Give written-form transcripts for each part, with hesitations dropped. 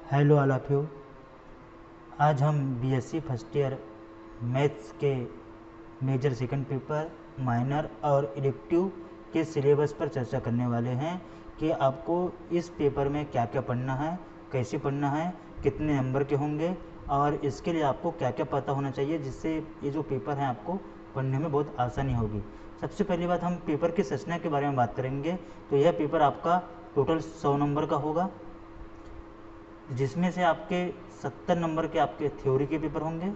Hello all of you. आज हम BSc first year maths के मेजर सेकंड पेपर, माइनर और इलेक्टिव के सिलेबस पर चर्चा करने वाले हैं कि आपको इस पेपर में क्या क्या पढ़ना है, कैसे पढ़ना है, कितने नंबर के होंगे और इसके लिए आपको क्या क्या पता होना चाहिए जिससे ये जो पेपर है आपको पढ़ने में बहुत आसानी होगी। सबसे पहली बात, हम पेपर की संरचना के बारे में बात करेंगे। तो यह पेपर आपका टोटल 100 नंबर का होगा, जिसमें से आपके 70 नंबर के आपके थ्योरी के पेपर होंगे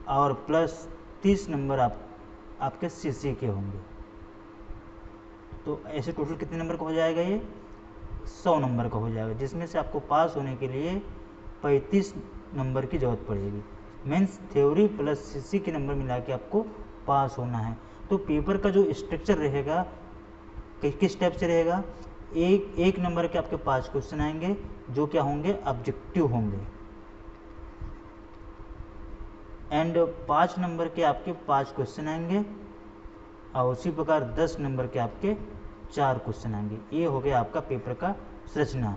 और प्लस 30 नंबर आपके सीसी के होंगे। तो ऐसे टोटल कितने नंबर का हो जाएगा? ये 100 नंबर का हो जाएगा, जिसमें से आपको पास होने के लिए 35 नंबर की जरूरत पड़ेगी। मीन्स थ्योरी प्लस सीसी के नंबर मिला के आपको पास होना है। तो पेपर का जो स्ट्रक्चर रहेगा किस टाइप से रहेगा? एक नंबर के आपके 5 क्वेश्चन आएंगे जो क्या होंगे? ऑब्जेक्टिव होंगे। एंड 5 नंबर के आपके 5 क्वेश्चन आएंगे और उसी प्रकार 10 नंबर के आपके 4 क्वेश्चन आएंगे। ये हो गया आपका पेपर का संरचना।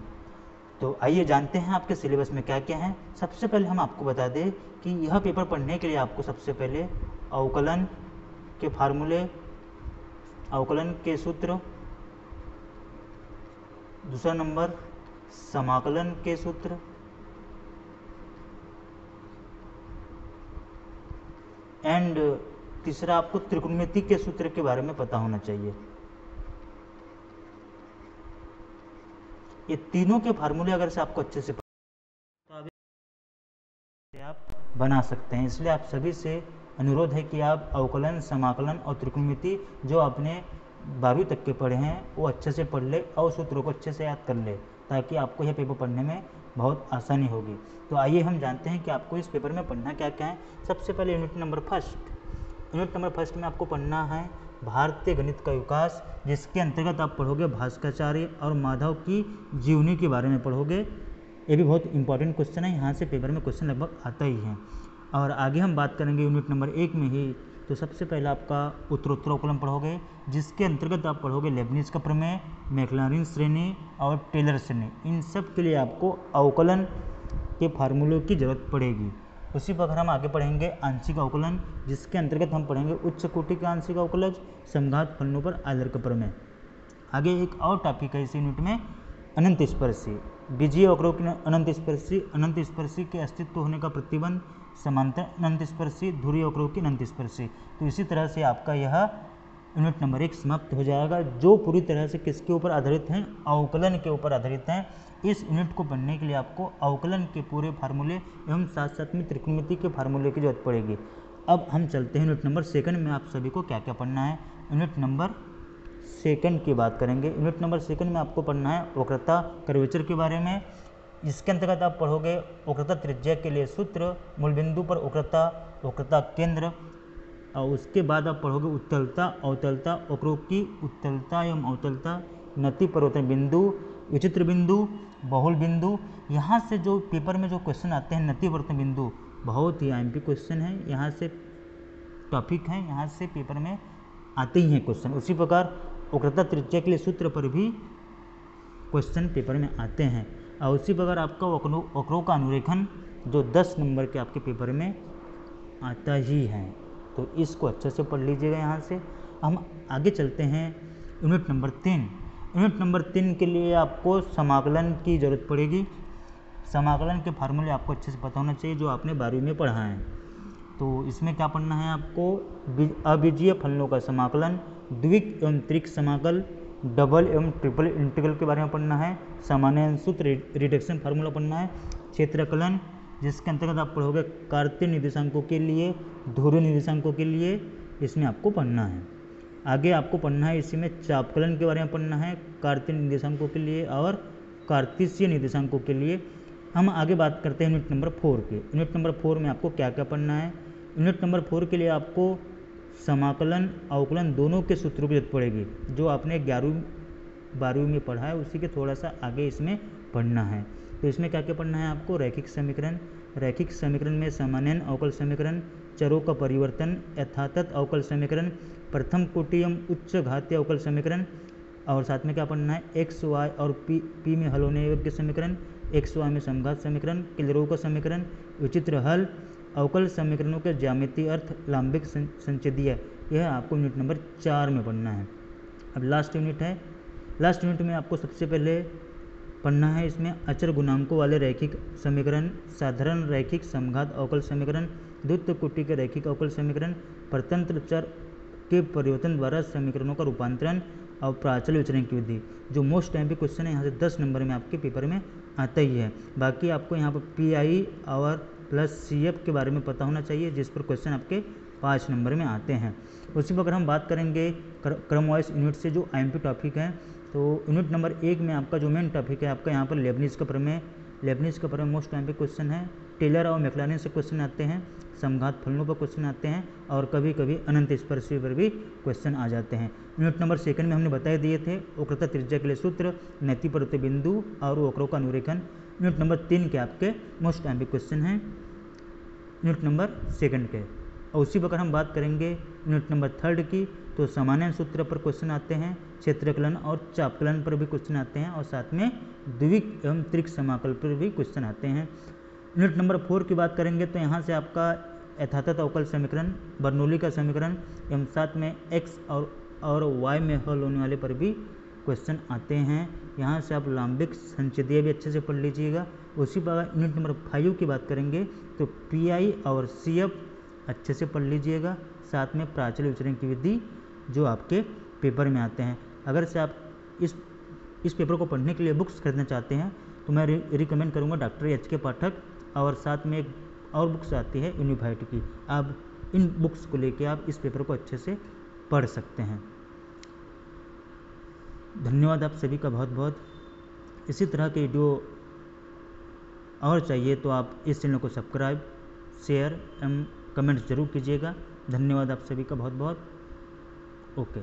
तो आइए जानते हैं आपके सिलेबस में क्या क्या है। सबसे पहले हम आपको बता दें कि यह पेपर पढ़ने के लिए आपको सबसे पहले अवकलन के फार्मूले, अवकलन के सूत्र, दूसरा नंबर समाकलन के सूत्र, एंड तीसरा आपको त्रिकोणमिति के सूत्र के बारे में पता होना चाहिए। ये तीनों के फार्मूले अगर से आपको अच्छे से तो आप बना सकते हैं। इसलिए आप सभी से अनुरोध है कि आप अवकलन, समाकलन और त्रिकोणमिति जो आपने 12वीं तक के पढ़े हैं वो अच्छे से पढ़ ले और सूत्रों को अच्छे से याद कर ले, ताकि आपको यह पेपर पढ़ने में बहुत आसानी होगी। तो आइए हम जानते हैं कि आपको इस पेपर में पढ़ना क्या क्या है। सबसे पहले यूनिट नंबर फर्स्ट में आपको पढ़ना है भारतीय गणित का विकास, जिसके अंतर्गत आप पढ़ोगे भास्कराचार्य और माधव की जीवनी के बारे में पढ़ोगे। ये भी बहुत इंपॉर्टेंट क्वेश्चन है, यहाँ से पेपर में क्वेश्चन लगभग आता ही है। और आगे हम बात करेंगे यूनिट नंबर 1 में ही। तो सबसे पहले आपका उत्तरोत्तर अवकलन पढ़ोगे, जिसके अंतर्गत आप पढ़ोगे लेबनिज का प्रमेय, मैक्लॉरिन श्रेणी और टेलर श्रेणी। इन सब के लिए आपको अवकलन के फार्मूलों की जरूरत पड़ेगी। उसी प्रकार हम आगे पढ़ेंगे आंशिक अवकलन, जिसके अंतर्गत हम पढ़ेंगे उच्च कोटि का आंशिक अवकलज, समघात फलनों पर आधार का प्रमेय। आगे एक और टॉपिक है इस यूनिट में, अनंत स्पर्शी, बीजीय वक्रों की अनंत स्पर्शी के अस्तित्व होने का प्रतिबंध, समांतर अनंत स्पर्शी, ध्रुवीय वक्रों की अनंत स्पर्शी। तो इसी तरह से आपका यह यूनिट नंबर 1 समाप्त हो जाएगा, जो पूरी तरह से किसके ऊपर आधारित हैं? अवकलन के ऊपर आधारित हैं। इस यूनिट को पढ़ने के लिए आपको अवकलन के पूरे फार्मूले एवं साथ साथ में त्रिकोणमिति के फार्मूले की जरूरत पड़ेगी। अब हम चलते हैं यूनिट नंबर 2 में आप सभी को क्या क्या पढ़ना है। यूनिट नंबर 2 की बात करेंगे। यूनिट नंबर 2 में आपको पढ़ना है वक्रता, कर्वेचर के बारे में। इसके अंतर्गत आप पढ़ोगे वक्रता त्रिज्या के लिए सूत्र, मूल बिंदु पर वक्रता, वक्रता केंद्र, और उसके बाद आप पढ़ोगे उत्तलता, अवतलता, वक्रों की उत्तलता एवं अवतलता, नति परिवर्तन बिंदु, विचित्र बिंदु, बहुल बिंदु। यहाँ से जो पेपर में जो क्वेश्चन आते हैं नति परिवर्तन बिंदु, बहुत ही आईएमपी क्वेश्चन है, यहाँ से टॉपिक है, यहाँ से पेपर में आते ही हैं क्वेश्चन। उसी प्रकार वक्रता त्रिज्या के लिए सूत्र पर भी क्वेश्चन पेपर में आते हैं। और उसी प्रकार आपका वक्रों का अनुरेखण जो 10 नंबर के आपके पेपर में आता ही है, तो इसको अच्छे से पढ़ लीजिएगा। यहाँ से हम आगे चलते हैं यूनिट नंबर 3। यूनिट नंबर 3 के लिए आपको समाकलन की जरूरत पड़ेगी। समाकलन के फार्मूले आपको अच्छे से पता होना चाहिए जो आपने 12वीं में पढ़ा है। तो इसमें क्या पढ़ना है आपको? अबीजीय फलनों का समाकलन, द्विक एवं त्रिक समाकल, डबल एवं ट्रिपल इंटीग्रल के बारे में पढ़ना है, सामान्य सूत्र रिडक्शन फार्मूला पढ़ना है, क्षेत्रकलन, जिसके अंतर्गत आप पढ़ोगे कार्तीय निर्देशांकों के लिए, ध्रुवीय निर्देशांकों के लिए, इसमें आपको पढ़ना है। आगे आपको पढ़ना है इसी में चापकलन के बारे में पढ़ना है, कार्तीय निर्देशांकों के लिए और कार्तीसीय निर्देशांकों के लिए। हम आगे बात करते हैं यूनिट नंबर 4 की। यूनिट नंबर 4 में आपको क्या क्या पढ़ना है? यूनिट नंबर 4 के लिए आपको समाकलन, अवकलन दोनों के सूत्रों की जरूरत पड़ेगी। जो आपने 11वीं 12वीं में पढ़ा है उसी के थोड़ा सा आगे इसमें पढ़ना है। तो इसमें क्या क्या पढ़ना है आपको? रैखिक समीकरण में सामान्य अवकल समीकरण, चरों का परिवर्तन, यथातथ अवकल समीकरण, प्रथम कोटि एवं उच्च घातीय अवकल समीकरण, और साथ में क्या पढ़ना है, एक्स वाई और पी में हल होने योग्य समीकरण, एक्स वाई में समघात समीकरण, क्लियरों का समीकरण, विचित्र हल, अवकल समीकरणों के ज्यामितीय अर्थ, लांबिक संच्छेदीय, यह आपको यूनिट नंबर 4 में पढ़ना है। अब लास्ट यूनिट है। लास्ट यूनिट में आपको सबसे पहले पढ़ना है इसमें अचर गुणांकों वाले रैखिक समीकरण, साधारण रैखिक समघात अवकल समीकरण, द्वितीय कोटि के रैखिक अवकल समीकरण, परतंत्र चर के परिवर्तन द्वारा समीकरणों का रूपांतरण और प्राचल विचरण की विधि। जो मोस्ट टाइम पे क्वेश्चन है, यहाँ से 10 नंबर में आपके पेपर में आता ही है। बाकी आपको यहाँ पर PI और प्लस CF के बारे में पता होना चाहिए, जिस पर क्वेश्चन आपके 5 नंबर में आते हैं। उसी पर अगर हम बात करेंगे क्रम वाइज यूनिट से जो IMP टॉपिक है, तो यूनिट नंबर 1 में आपका जो मेन टॉपिक है आपका यहाँ पर लेबनीज का प्रमेय। लेबनीज का प्रमेय मोस्ट टाइम पे क्वेश्चन है। टेलर और मैक्लॉरिन से क्वेश्चन आते हैं, समघात फलनों पर क्वेश्चन आते हैं, और कभी कभी अनंत स्पर्शी पर भी क्वेश्चन आ जाते हैं। यूनिट नंबर 2 में हमने बता दिए थे वक्रता त्रिज्या के लिए सूत्र, नैति प्रवृत्ति बिंदु और वक्रों का अनुरेखण। यूनिट नंबर 3 के आपके मोस्ट टाइम पे क्वेश्चन हैं यूनिट नंबर 2 के। और उसी प्रकार हम बात करेंगे यूनिट नंबर 3 की, तो सामान्य सूत्र पर क्वेश्चन आते हैं, क्षेत्रकलन और चापकलन पर भी क्वेश्चन आते हैं, और साथ में द्विक एवं त्रिक समाकल पर भी क्वेश्चन आते हैं। यूनिट नंबर 4 की बात करेंगे तो यहाँ से आपका यथातथ अवकल समीकरण, बर्नौली का समीकरण एवं साथ में एक्स और वाई में हल होने वाले पर भी क्वेश्चन आते हैं। यहाँ से आप लांबिक संच्छेदीय भी अच्छे से पढ़ लीजिएगा। उसी प्रकार यूनिट नंबर 5 की बात करेंगे तो PI और CF अच्छे से पढ़ लीजिएगा, साथ में प्राचल विचरण की विधि जो आपके पेपर में आते हैं। अगर से आप इस पेपर को पढ़ने के लिए बुक्स खरीदना चाहते हैं तो मैं रिकमेंड करूँगा डॉक्टर HK पाठक, और साथ में एक और बुक्स आती है यूनिफाइड की। आप इन बुक्स को लेके आप इस पेपर को अच्छे से पढ़ सकते हैं। धन्यवाद आप सभी का बहुत बहुत। इसी तरह के वीडियो और चाहिए तो आप इस चैनल को सब्सक्राइब, शेयर एवं कमेंट जरूर कीजिएगा। धन्यवाद आप सभी का बहुत बहुत। ओके।